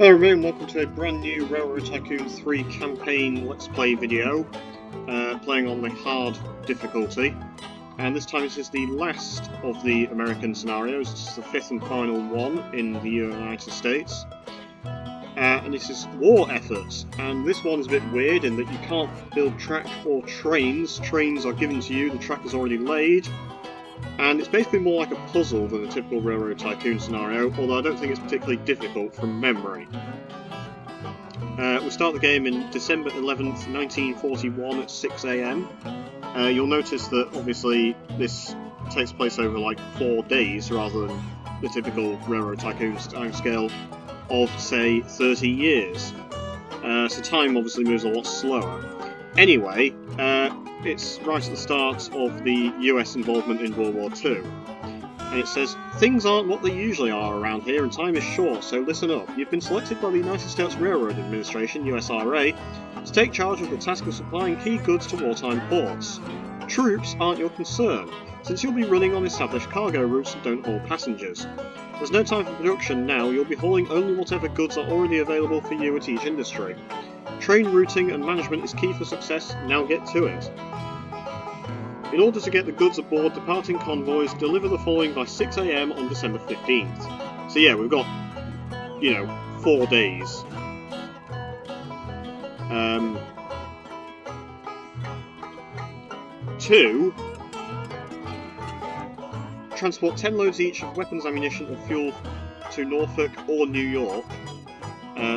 Hello everyone, and welcome to a brand new Railroad Tycoon 3 campaign Let's Play video, playing on the hard difficulty. And this time this is the last of the American scenarios, it's the fifth and final one in the United States. And this is war efforts, and this one's a bit weird in that you can't build track or trains. Trains are given to you, the track is already laid. And it's basically more like a puzzle than a typical Railroad Tycoon scenario, although I don't think it's particularly difficult from memory. We start the game in December 11th, 1941 at 6 AM. You'll notice that obviously this takes place over like 4 days rather than the typical Railroad Tycoon timescale of, say, 30 years. So time obviously moves a lot slower. Anyway, it's right at the start of the US involvement in World War II. And it says, "Things aren't what they usually are around here and time is short, so listen up. You've been selected by the United States Railroad Administration, USRA, to take charge of the task of supplying key goods to wartime ports. Troops aren't your concern, since you'll be running on established cargo routes that don't haul passengers. There's no time for production now, you'll be hauling only whatever goods are already available for you at each industry. Train routing and management is key for success, now get to it. In order to get the goods aboard departing convoys, deliver the following by 6 AM on December 15th. So yeah, we've got, 4 days. Two, transport 10 loads each of weapons, ammunition and fuel to Norfolk or New York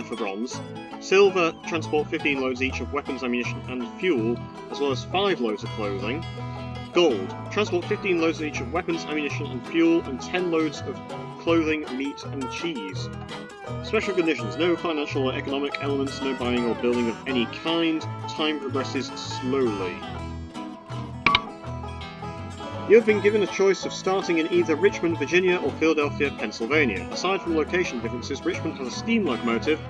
for bronze. Silver, transport 15 loads each of weapons, ammunition and fuel, as well as 5 loads of clothing. Gold, transport 15 loads each of weapons, ammunition and fuel, and 10 loads of clothing, meat and cheese. Special conditions, no financial or economic elements, no buying or building of any kind. Time progresses slowly. You have been given a choice of starting in either Richmond, Virginia or Philadelphia, Pennsylvania. Aside from location differences, Richmond has a steam locomotive,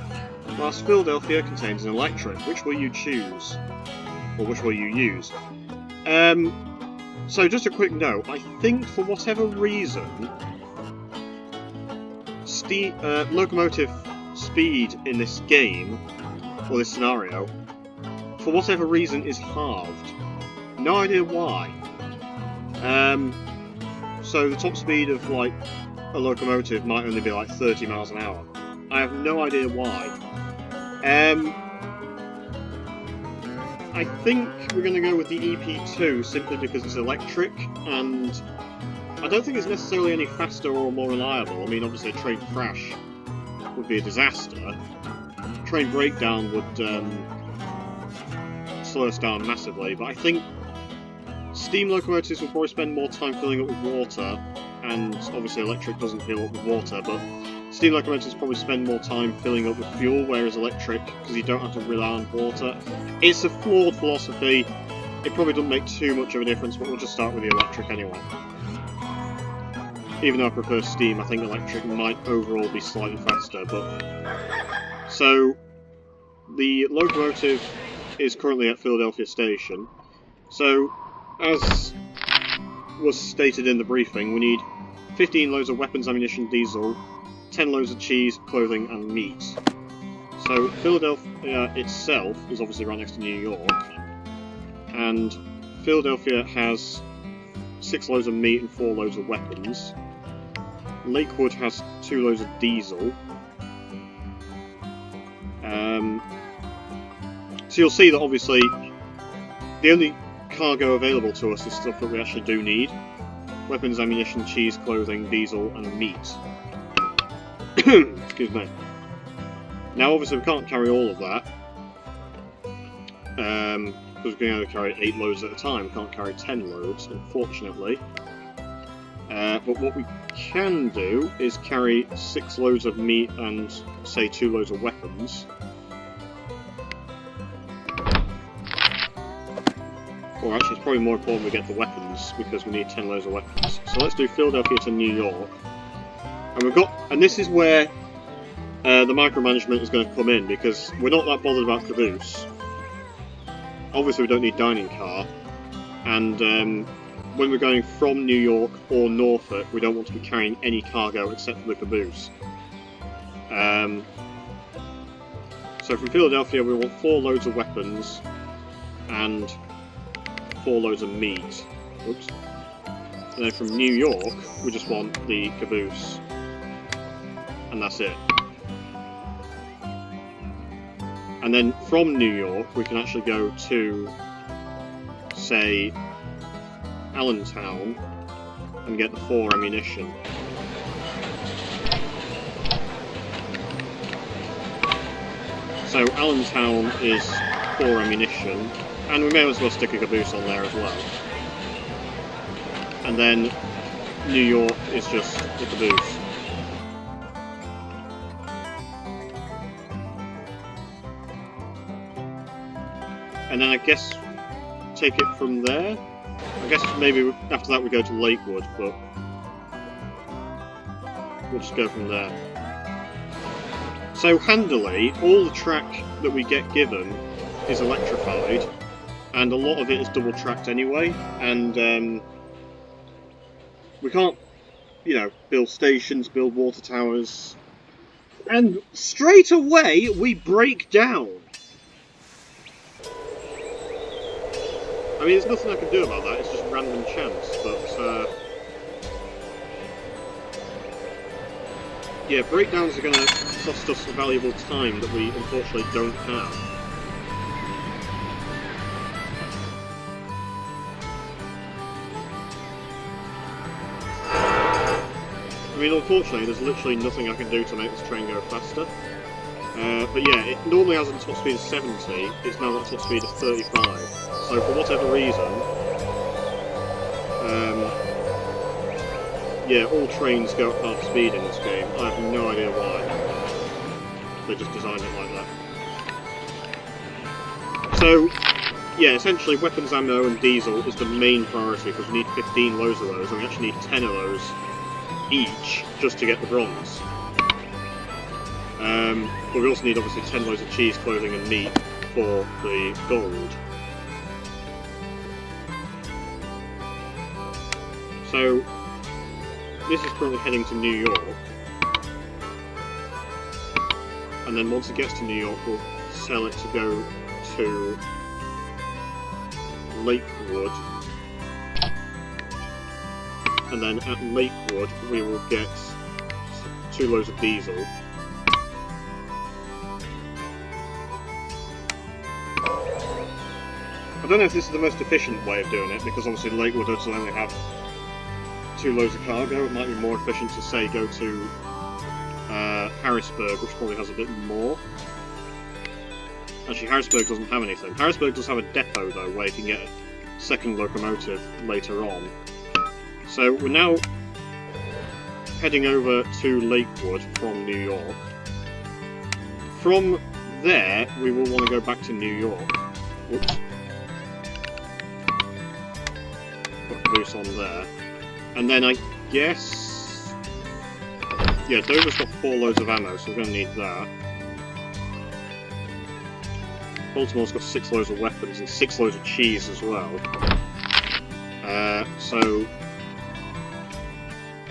whilst Philadelphia contains an electric. Which will you choose? Or which will you use? So just a quick note, I think for whatever reason, locomotive speed in this game, or this scenario, for whatever reason is halved. No idea why. So the top speed of like a locomotive might only be like 30 miles an hour. I have no idea why. I think we're going to go with the EP2 simply because it's electric, and I don't think it's necessarily any faster or more reliable. I mean, obviously a train crash would be a disaster. Train breakdown would slow us down massively, but I think steam locomotives will probably spend more time filling up with water, and obviously electric doesn't fill up with water, but steam locomotives probably spend more time filling up with fuel, whereas electric, because you don't have to rely on water. It's a flawed philosophy, it probably doesn't make too much of a difference, but we'll just start with the electric anyway. Even though I prefer steam, I think electric might overall be slightly faster, but... So, the locomotive is currently at Philadelphia Station. So, as was stated in the briefing, we need 15 loads of weapons, ammunition, diesel, 10 loads of cheese, clothing and meat. So Philadelphia itself is obviously right next to New York, and Philadelphia has 6 loads of meat and 4 loads of weapons. Lakewood has 2 loads of diesel. So you'll see that obviously the only cargo available to us is stuff that we actually do need. Weapons, ammunition, cheese, clothing, diesel and meat. Excuse me. Now obviously we can't carry all of that, because we can only carry 8 loads at a time, we can't carry 10 loads, unfortunately. But what we can do is carry 6 loads of meat and, say, 2 loads of weapons. Or actually, it's probably more important we get the weapons, because we need 10 loads of weapons. So let's do Philadelphia to New York. And this is where the micromanagement is going to come in, because we're not that bothered about caboose. Obviously we don't need dining car, and when we're going from New York or Norfolk, we don't want to be carrying any cargo except for the caboose. So from Philadelphia we want 4 loads of weapons and 4 loads of meat. Oops. And then from New York we just want the caboose. And that's it. And then from New York we can actually go to, say, Allentown and get the 4 ammunition. So Allentown is 4 ammunition, and we may as well stick a caboose on there as well. And then New York is just the caboose. And then I guess take it from there. I guess maybe after that we go to Lakewood, but we'll just go from there. So handily, all the track that we get given is electrified, and a lot of it is double tracked anyway, and we can't, you know, build stations, build water towers, and straight away we break down. I mean, there's nothing I can do about that, it's just random chance, but yeah, breakdowns are going to cost us valuable time that we unfortunately don't have. I mean, unfortunately, there's literally nothing I can do to make this train go faster. But yeah, it normally has a top speed of 70, it's now got a top speed of 35. So for whatever reason, yeah, all trains go at half speed in this game. I have no idea why. They just designed it like that. So, yeah, essentially weapons, ammo and diesel is the main priority because we need 15 loads of those, and we actually need 10 of those each just to get the bronze. But we also need obviously 10 loads of cheese, clothing and meat for the gold. So, this is currently heading to New York, and then once it gets to New York we'll sell it to go to Lakewood, and then at Lakewood we will get 2 loads of diesel. I don't know if this is the most efficient way of doing it, because obviously Lakewood does only have 2 loads of cargo. It might be more efficient to, say, go to Harrisburg, which probably has a bit more. Actually, Harrisburg doesn't have anything. Harrisburg does have a depot, though, where you can get a second locomotive later on. So we're now heading over to Lakewood from New York. From there, we will want to go back to New York. Whoops. Put a caboose on there. And then I guess... yeah, Dover's got 4 loads of ammo, so we're going to need that. Baltimore's got 6 loads of weapons and 6 loads of cheese as well. So...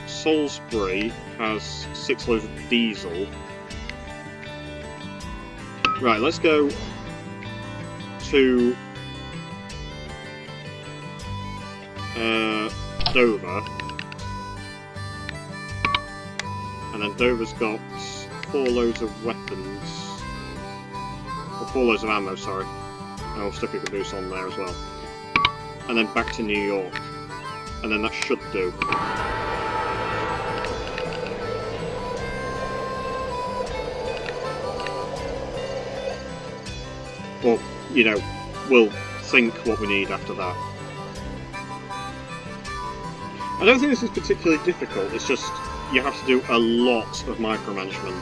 Salisbury has 6 loads of diesel. Right, let's go to Dover, and then Dover's got 4 loads of weapons, or 4 loads of ammo, sorry, and I'll stick a caboose on there as well, and then back to New York, and then that should do. Or, you know, we'll think what we need after that. I don't think this is particularly difficult, it's just you have to do a lot of micromanagement.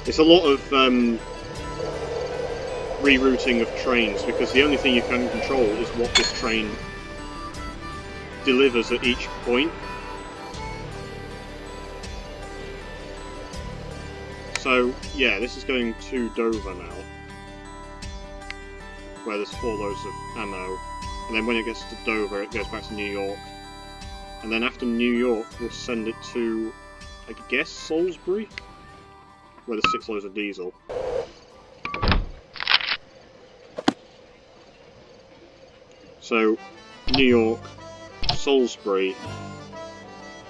It's a lot of rerouting of trains, because the only thing you can control is what this train delivers at each point. So, yeah, this is going to Dover now, where there's 4 loads of ammo. and then when it gets to Dover, it goes back to New York. And then after New York, we'll send it to, I guess, Salisbury? Where there's 6 loads of diesel. So, New York, Salisbury,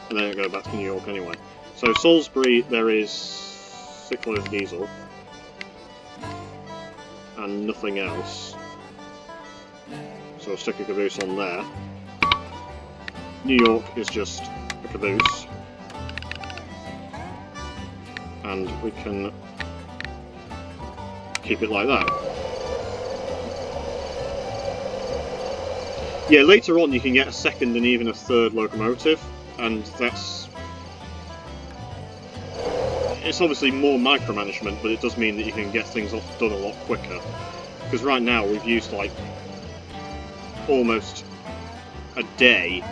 and then it'll go back to New York anyway. So Salisbury, there is 6 loads of diesel, and nothing else. So I'll stick a caboose on there. New York is just a caboose, and we can keep it like that. Yeah, later on you can get a second and even a third locomotive, and it's obviously more micromanagement, but it does mean that you can get things done a lot quicker. Because right now we've used like almost a day,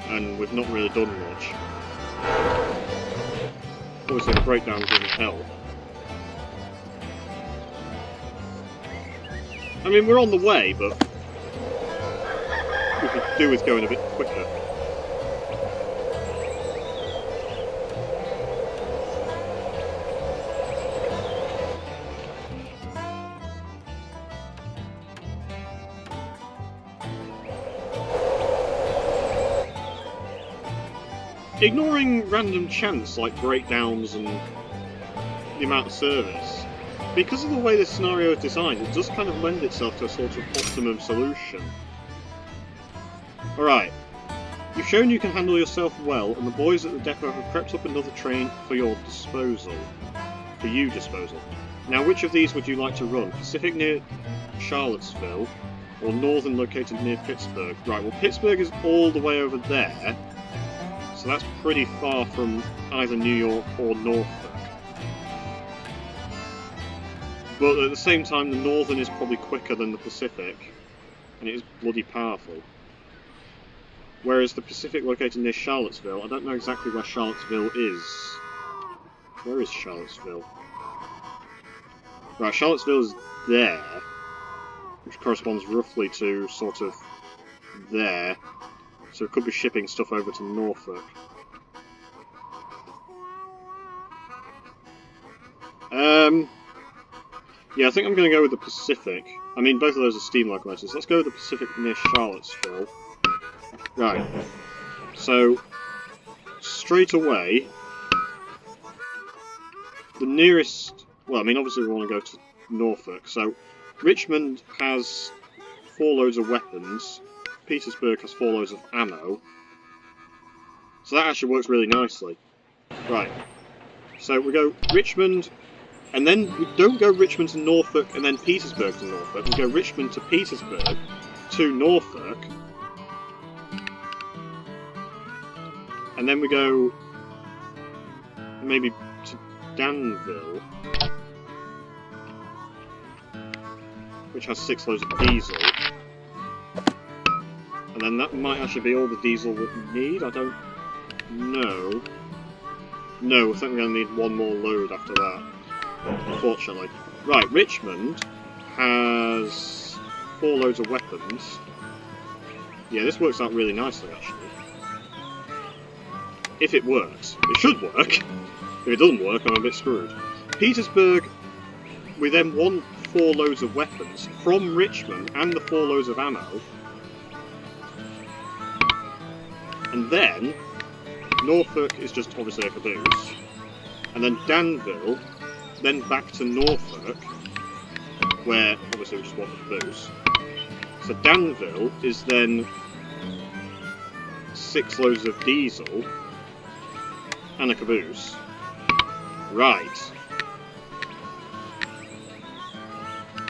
and we've not really done much. Obviously the breakdown doesn't help. I mean, we're on the way, but we could do with going a bit quicker. Ignoring random chance like breakdowns and the amount of service, because of the way this scenario is designed, it does kind of lend itself to a sort of optimum solution. Alright, you've shown you can handle yourself well, and the boys at the depot have prepped up another train for your disposal. Now, which of these would you like to run? Pacific near Charlottesville, or Northern located near Pittsburgh? Right, well, Pittsburgh is all the way over there, so that's pretty far from either New York or Norfolk. But at the same time, the Northern is probably quicker than the Pacific, and it is bloody powerful. Whereas the Pacific located near Charlottesville, I don't know exactly where Charlottesville is. Where is Charlottesville? Right, Charlottesville is there, which corresponds roughly to sort of there. So it could be shipping stuff over to Norfolk. Yeah, I think I'm going to go with the Pacific. I mean, both of those are steam locomotives. Let's go with the Pacific near Charlottesville. Right. So, straight away, the nearest... Well, I mean, obviously we want to go to Norfolk. So, Richmond has 4 loads of weapons. Petersburg has 4 loads of ammo. So that actually works really nicely. Right. So we go Richmond, and then we don't go Richmond to Norfolk and then Petersburg to Norfolk. We go Richmond to Petersburg to Norfolk. And then we go maybe to Danville, which has 6 loads of diesel. And then that might actually be all the diesel that we need, I don't know. No, I think we're going to need 1 more load after that, unfortunately. Right, Richmond has 4 loads of weapons. Yeah, this works out really nicely, actually. If it works. It should work. If it doesn't work, I'm a bit screwed. Petersburg, we then want 4 loads of weapons from Richmond and the 4 loads of ammo. And then, Norfolk is just obviously a caboose. And then Danville, then back to Norfolk, where obviously we just want the caboose. So Danville is then 6 loads of diesel and a caboose. Right.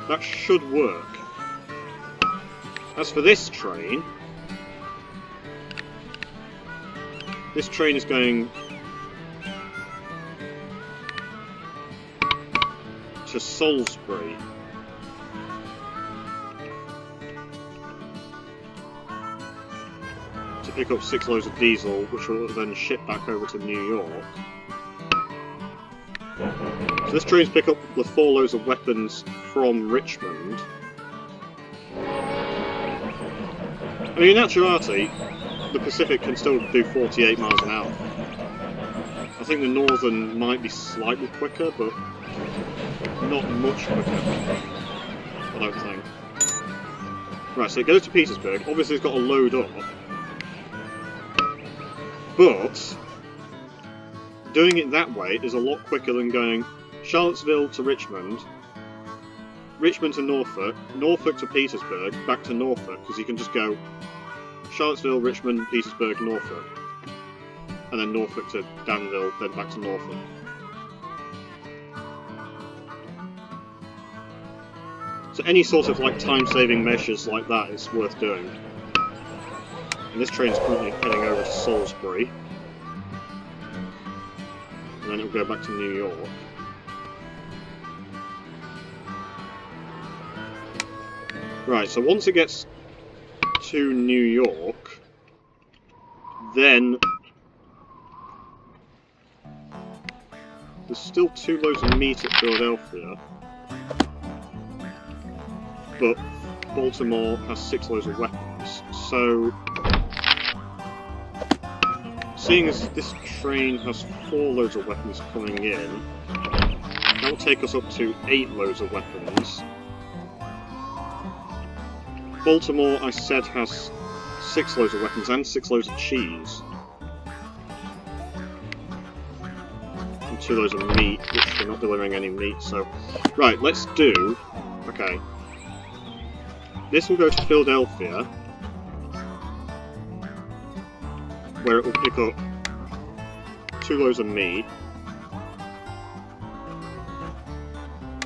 That should work. As for this train is going to Salisbury. To pick up 6 loads of diesel, which will then ship back over to New York. So this train's pick up the 4 loads of weapons from Richmond. I mean, in actuality, the Pacific can still do 48 miles an hour. I think the Northern might be slightly quicker, but not much quicker, I don't think. Right, so it goes to Petersburg. Obviously it's got to load up. But doing it that way is a lot quicker than going Charlottesville to Richmond, Richmond to Norfolk, Norfolk to Petersburg, back to Norfolk, because you can just go Charlottesville, Richmond, Petersburg, Norfolk, and then Norfolk to Danville, then back to Norfolk. So any sort of like time-saving measures like that is worth doing. And this train is currently heading over to Salisbury, and then it will go back to New York. Right, so once it gets to New York, then there's still 2 loads of meat at Philadelphia, but Baltimore has 6 loads of weapons. So, seeing as this train has 4 loads of weapons coming in, that will take us up to 8 loads of weapons. Baltimore, I said, has 6 loads of weapons and 6 loads of cheese. And 2 loads of meat, which we're not delivering any meat, so... Right, let's do... Okay. This will go to Philadelphia, where it will pick up 2 loads of meat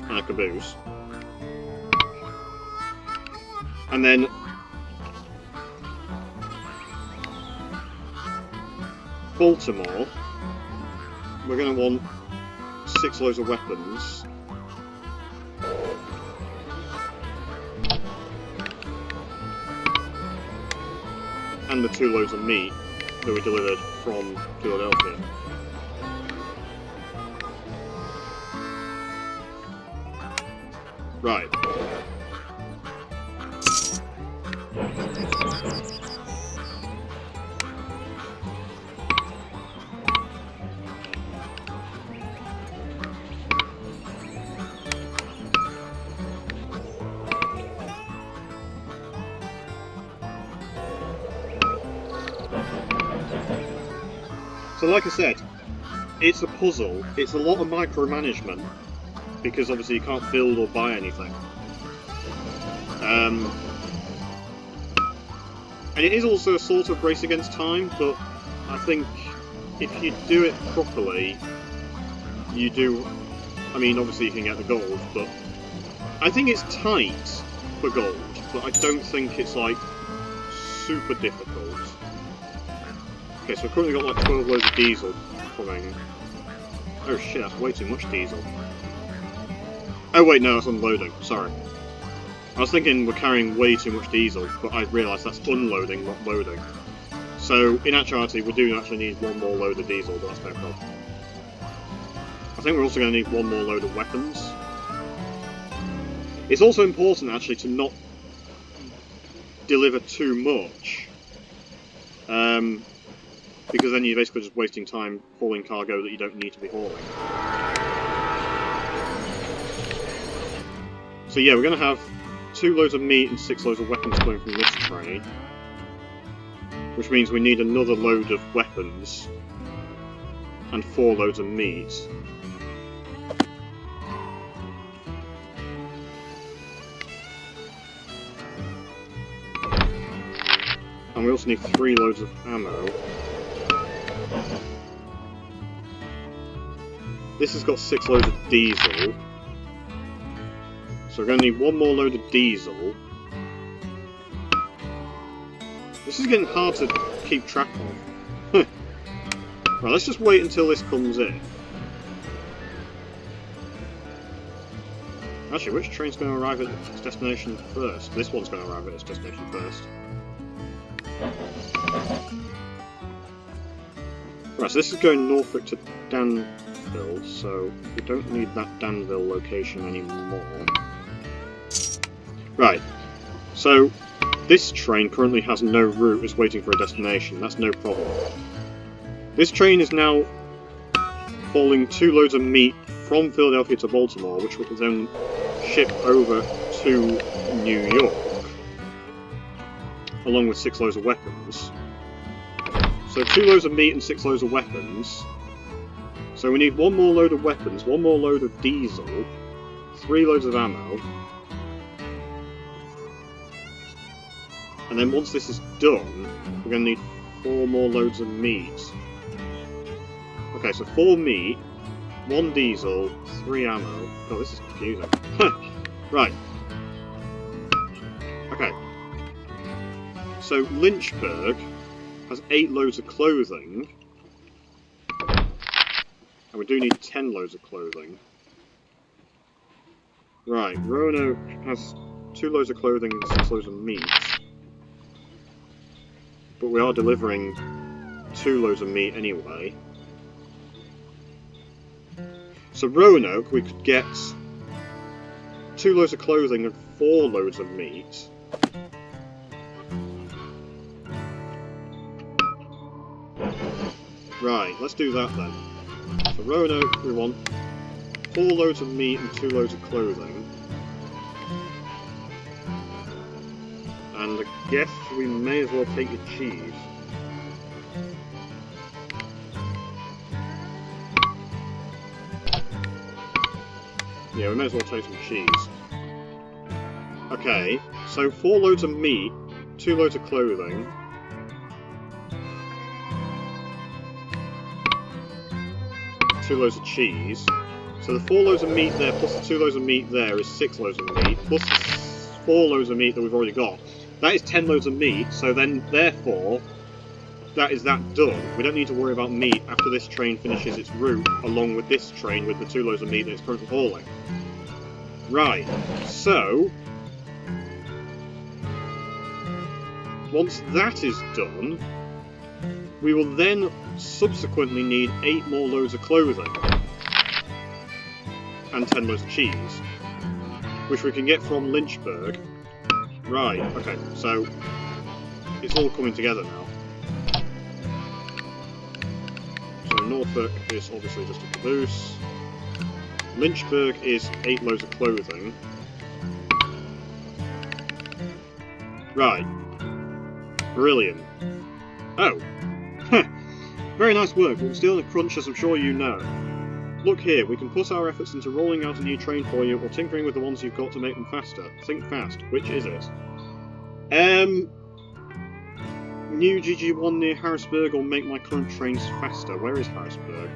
and a caboose. And then Baltimore, we're going to want 6 loads of weapons. And the 2 loads of meat that we delivered from Philadelphia. Right. So like I said, it's a puzzle, it's a lot of micromanagement, because obviously you can't build or buy anything. And it is also a sort of race against time, but I think if you do it properly, you do... I mean, obviously you can get the gold, but I think it's tight for gold, but I don't think it's, like, super difficult. Okay, so we've currently got like 12 loads of diesel coming. Oh shit, that's way too much diesel. Oh wait, no, that's unloading, sorry. I was thinking we're carrying way too much diesel, but I realised that's unloading, not loading. So, in actuality, we do actually need 1 more load of diesel, but that's no problem. I think we're also going to need 1 more load of weapons. It's also important, actually, to not deliver too much. Because then you're basically just wasting time hauling cargo that you don't need to be hauling. So yeah, we're going to have 2 loads of meat and 6 loads of weapons coming from this train. Which means we need another load of weapons and 4 loads of meat. And we also need 3 loads of ammo. This has got 6 loads of diesel. So we're going to need 1 more load of diesel. This is getting hard to keep track of. Right, let's just wait until this comes in. Actually, which train's going to arrive at its destination first? This one's going to arrive at its destination first. Right, so this is going Norfolk to Danville, so we don't need that Danville location anymore. Right, so This train currently has no route, it's waiting for a destination, that's no problem. This train is now hauling 2 loads of meat from Philadelphia to Baltimore, which will then ship over to New York, along with 6 loads of weapons. So 2 loads of meat and 6 loads of weapons. So we need 1 more load of weapons, 1 more load of diesel, 3 loads of ammo. And then once this is done, we're going to need 4 more loads of meat. Okay, so 4 meat, 1 diesel, 3 ammo. Oh, this is confusing. Right. Okay. So Lynchburg has 8 loads of clothing. And we do need 10 loads of clothing. Right, Roanoke has 2 loads of clothing and 6 loads of meat. But we are delivering 2 loads of meat anyway. So Roanoke, we could get 2 loads of clothing and 4 loads of meat. Right, let's do that then. So Roanoke, we want 4 loads of meat and 2 loads of clothing. And I guess we may as well take the cheese. Yeah, we may as well take some cheese. Okay, so 4 loads of meat, 2 loads of clothing. Two loads of cheese. So the 4 loads of meat there plus the 2 loads of meat there is 6 loads of meat, plus the 4 loads of meat that we've already got. That is 10 loads of meat, so then, therefore, that is that done. We don't need to worry about meat after this train finishes its route, along with this train with the 2 loads of meat that it's currently hauling. Right, so once that is done, we will then subsequently need 8 more loads of clothing and 10 loads of cheese, which we can get from Lynchburg. Right, okay, so it's all coming together now. So Norfolk is obviously just a caboose. Lynchburg is 8 loads of clothing. Right. Brilliant. Oh. Very nice work, but we're still in a crunch, as I'm sure you know. Look here, we can put our efforts into rolling out a new train for you, or tinkering with the ones you've got to make them faster. Think fast. Which is it? New GG1 near Harrisburg, or make my current trains faster. Where is Harrisburg?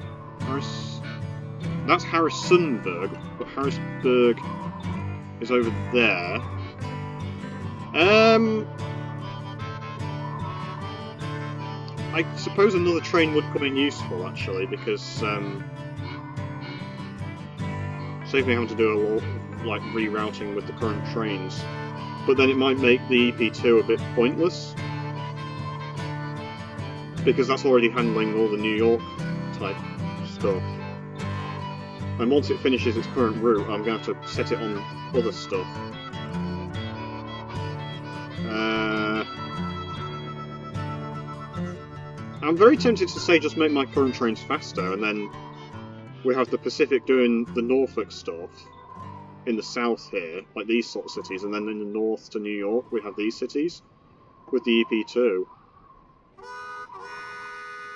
That's Harrisonburg, but Harrisburg is over there. I suppose another train would come in useful, actually, because save me having to do a lot of, like, rerouting with the current trains. But then it might make the EP2 a bit pointless, because that's already handling all the New York type stuff. And once it finishes its current route, I'm going to have to set it on other stuff. I'm very tempted to say just make my current trains faster, and then we have the Pacific doing the Norfolk stuff in the south here, like these sort of cities, and then in the north to New York we have these cities with the EP2.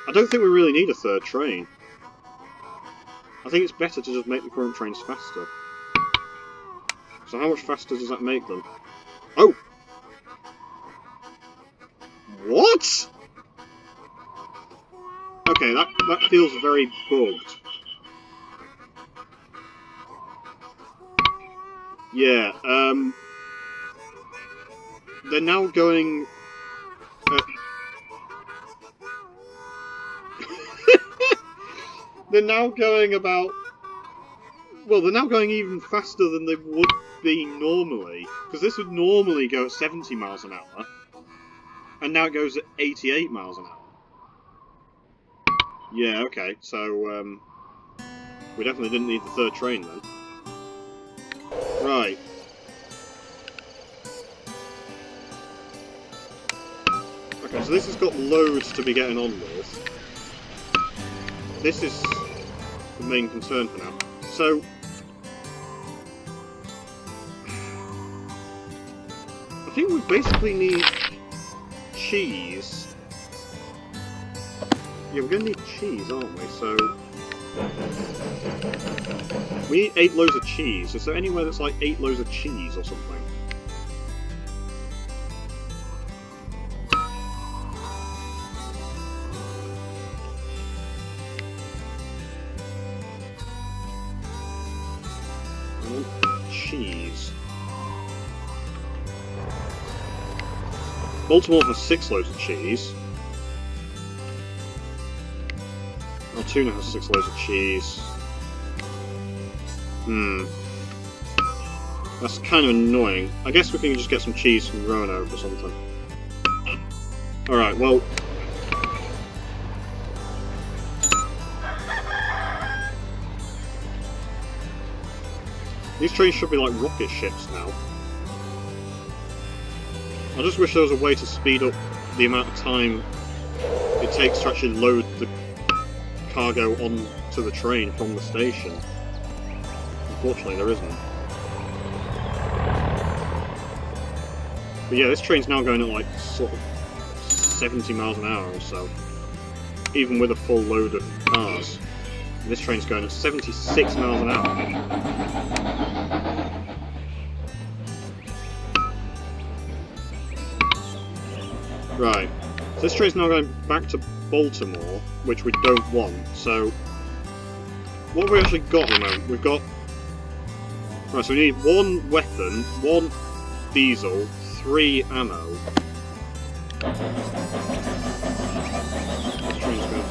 I don't think we really need a third train. I think it's better to just make the current trains faster. So how much faster does that make them? Oh! What?! Okay, that feels very bugged. Yeah, they're now going... they're now going about... Well, they're now going even faster than they would be normally. Because this would normally go at 70 miles an hour. And now it goes at 88 miles an hour. Yeah, okay, so, we definitely didn't need the third train then. Right. Okay, so this has got loads to be getting on with. This is the main concern for now. So, I think we basically need cheese. Yeah, we're going to need cheese, aren't we? So, we need 8 loads of cheese. Is there anywhere that's like 8 loads of cheese or something? Cheese. Baltimore has 6 loads of cheese. Altoona has 6 loads of cheese. That's kind of annoying. I guess we can just get some cheese from Roanoke or something. Alright, well... these trains should be like rocket ships now. I just wish there was a way to speed up the amount of time it takes to actually load the cargo onto the train from the station. Unfortunately, there isn't. But yeah, this train's now going at like sort of 70 miles an hour or so, even with a full load of cars. And this train's going at 76 miles an hour. Right, so this train's now going back to Baltimore, which we don't want, so... what have we actually got at the moment? We've got... right, so we need 1 weapon, 1 diesel, 3 ammo. This train's going to...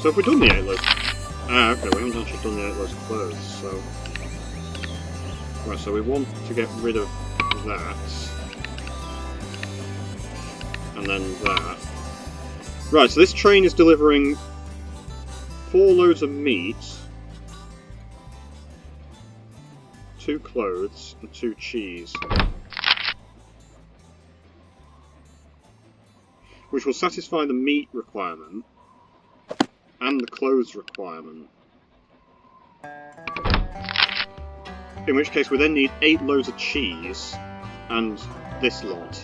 so have we done the 8 loads? Ah, okay, we haven't actually done the 8 loads of clothes, so... right, so we want to get rid of that, and then that. Right, so this train is delivering 4 loads of meat, 2 clothes, and 2 cheese, which will satisfy the meat requirement and the clothes requirement. In which case we then need 8 loads of cheese and this lot.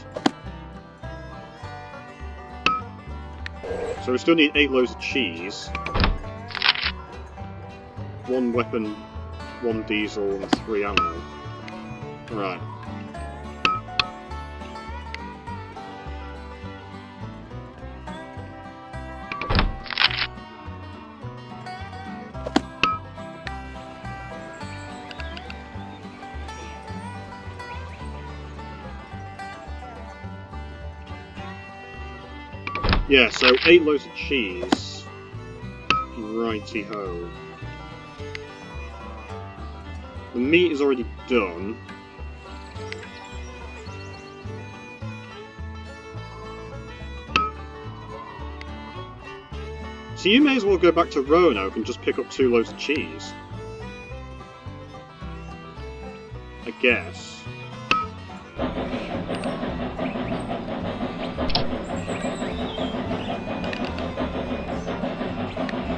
So we still need 8 loads of cheese, 1 weapon, 1 diesel and 3 ammo. Right. Yeah, so 8 loads of cheese. Righty-ho. The meat is already done. So you may as well go back to Roanoke and just pick up 2 loads of cheese. I guess.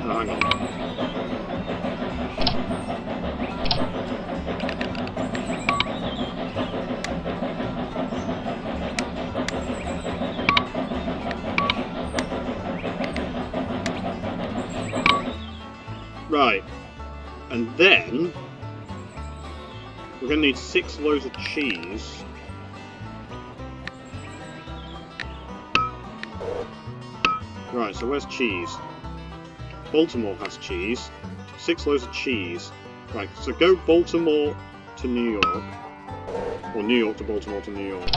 Hang on. Right. And then we're going to need 6 loads of cheese. Right, so where's cheese? Baltimore has cheese. 6 loads of cheese. Right, so go Baltimore to New York. Or New York to Baltimore to New York.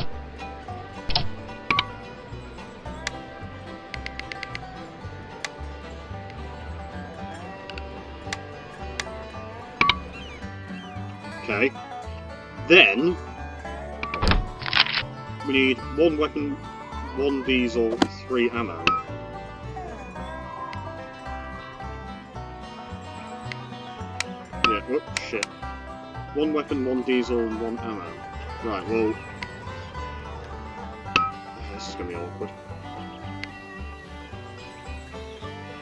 Okay. Then we need 1 weapon, 1 diesel, 3 ammo. Yeah, whoops, shit. 1 weapon, 1 diesel, and 1 ammo. Right, well... this is going to be awkward.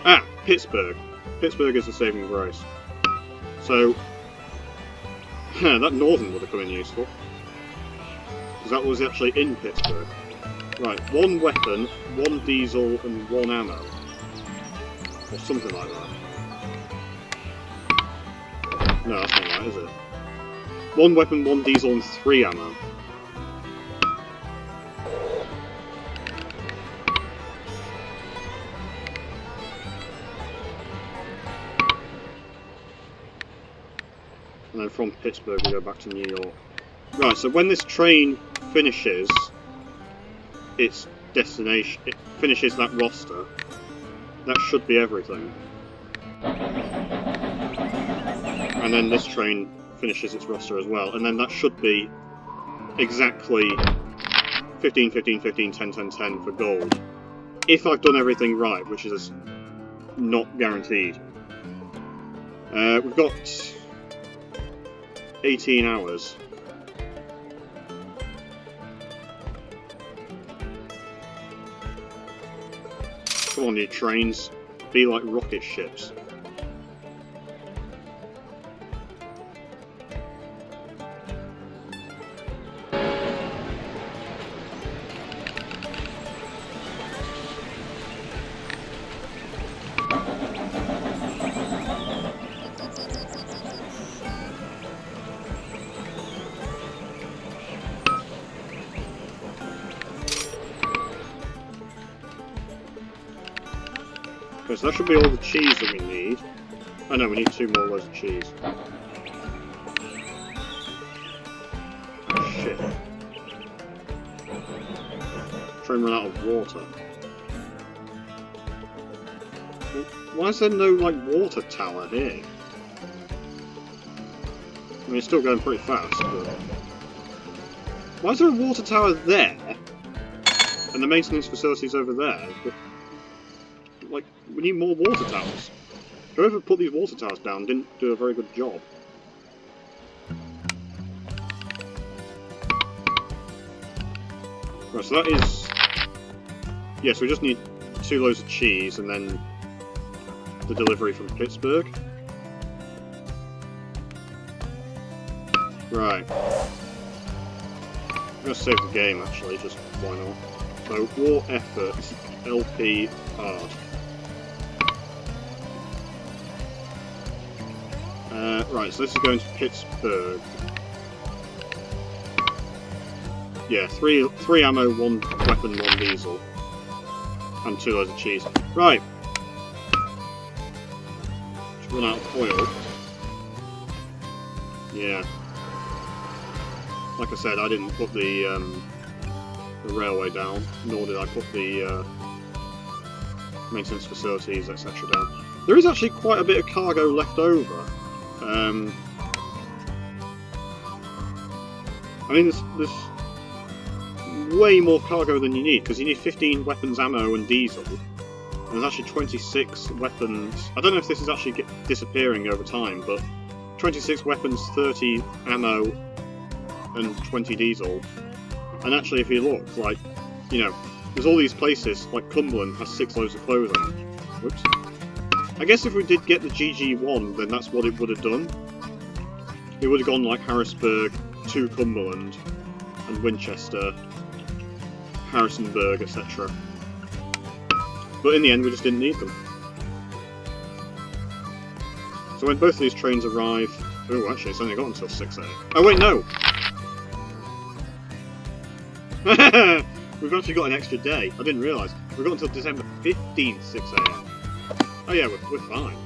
Ah! Pittsburgh. Pittsburgh is the saving grace. So, that northern would have come in useful. Because that was actually in Pittsburgh. Right, 1 weapon, 1 diesel, and 1 ammo. Or something like that. No, that's not right, is it? 1 weapon, 1 diesel, and 3 ammo. And then from Pittsburgh we go back to New York. Right, so when this train finishes its destination, it finishes that roster, that should be everything. And then this train finishes its roster as well, and then that should be exactly 15, 15, 15, 10, 10, 10 for gold. If I've done everything right, which is not guaranteed. We've got 18 hours. Come on, you trains. Be like rocket ships. Okay, so that should be all the cheese that we need. Oh no, we need 2 more loads of cheese. Oh, shit. Train run out of water. Why is there no, like, water tower here? I mean, it's still going pretty fast, but... Why is there a water tower there? And the maintenance facilities over there? But... Like, we need more water towers. Whoever put these water towers down didn't do a very good job. Right, so that is... Yes, we just need 2 loads of cheese and then the delivery from Pittsburgh. Right. I'm going to save the game, actually, just why not. So, war effort, LP hard. Right, so this is going to Pittsburgh. Yeah, 3 ammo, 1 weapon, 1 diesel. And 2 loads of cheese. Right! Just run out of oil. Yeah. Like I said, I didn't put the railway down, nor did I put the maintenance facilities, etc. down. There is actually quite a bit of cargo left over. I mean, there's way more cargo than you need, because you need 15 weapons, ammo, and diesel. And there's actually 26 weapons. I don't know if this is actually disappearing over time, but 26 weapons, 30 ammo, and 20 diesel. And actually, if you look, like, you know, there's all these places, like Cumberland has 6 loads of clothing. Whoops. I guess if we did get the GG1, then that's what it would have done. It would have gone like Harrisburg to Cumberland, and Winchester, Harrisonburg, etc. But in the end, we just didn't need them. So when both of these trains arrive... Oh, actually, it's only got until 6 AM. Oh, wait, no! We've actually got an extra day. I didn't realise. We've got until December 15th, 6 AM. Oh yeah, we're fine.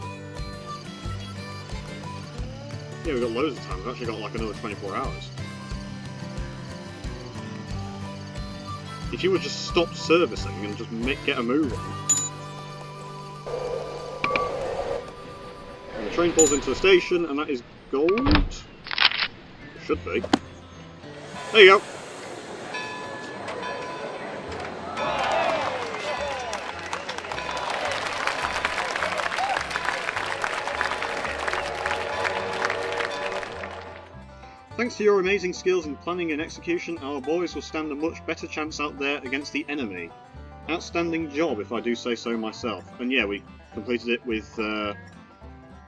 Yeah, we've got loads of time. We've actually got like another 24 hours. If you would just stop servicing and just get a move on. And the train pulls into the station, and that is gold? It should be. There you go. Thanks to your amazing skills in planning and execution, our boys will stand a much better chance out there against the enemy. Outstanding job, if I do say so myself. And yeah, we completed it with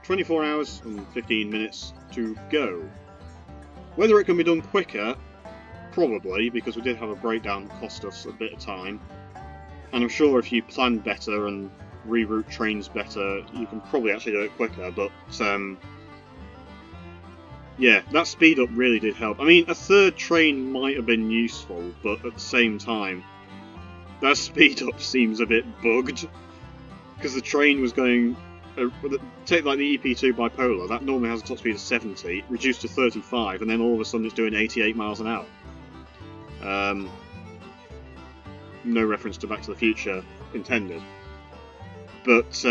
24 hours and 15 minutes to go. Whether it can be done quicker, probably, because we did have a breakdown that cost us a bit of time. And I'm sure if you plan better and reroute trains better, you can probably actually do it quicker, but yeah, that speed up really did help. I mean, a third train might have been useful, but at the same time, that speed up seems a bit bugged, because the train was going... take like the EP2 bipolar, that normally has a top speed of 70, reduced to 35, and then all of a sudden it's doing 88 miles an hour. No reference to Back to the Future intended. But,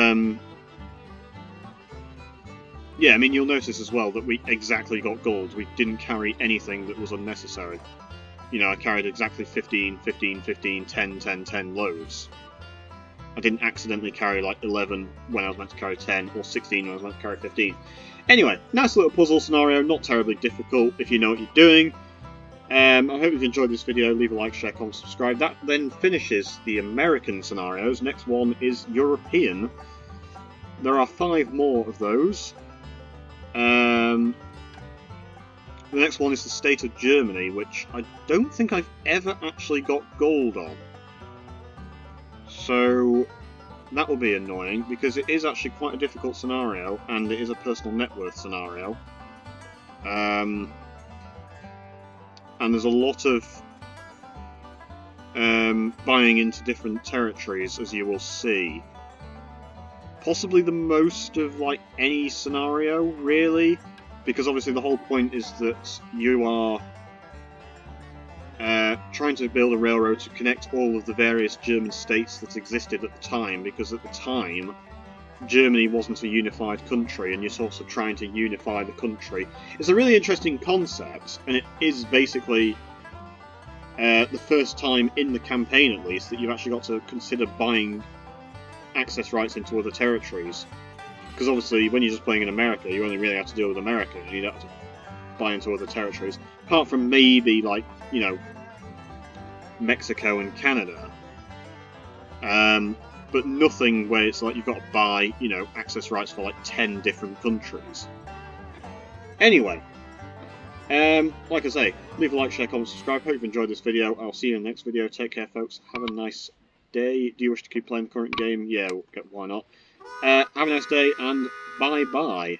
yeah, I mean, you'll notice as well that we exactly got gold. We didn't carry anything that was unnecessary. You know, I carried exactly 15, 15, 15, 10, 10, 10 loads. I didn't accidentally carry like 11 when I was meant to carry 10, or 16 when I was meant to carry 15. Anyway, nice little puzzle scenario, not terribly difficult if you know what you're doing. I hope you've enjoyed this video. Leave a like, share, comment, subscribe. That then finishes the American scenarios. Next one is European. There are 5 more of those. The next one is the state of Germany, which I don't think I've ever actually got gold on. So that will be annoying, because it is actually quite a difficult scenario, and it is a personal net worth scenario. And there's a lot of buying into different territories, as you will see. Possibly the most of like any scenario, really, because obviously the whole point is that you are trying to build a railroad to connect all of the various German states that existed at the time, because at the time Germany wasn't a unified country, and you're sort of trying to unify the country. It's a really interesting concept, and it is basically the first time in the campaign, at least, that you've actually got to consider buying access rights into other territories. Because obviously, when you're just playing in America, you only really have to deal with America, and you don't have to buy into other territories. Apart from maybe, like, you know, Mexico and Canada. But nothing where it's like you've got to buy, you know, access rights for like 10 different countries. Anyway, like I say, leave a like, share, comment, subscribe. Hope you've enjoyed this video. I'll see you in the next video. Take care, folks. Have a nice day. Do you wish to keep playing the current game? Yeah, why not? Have a nice day, and bye-bye.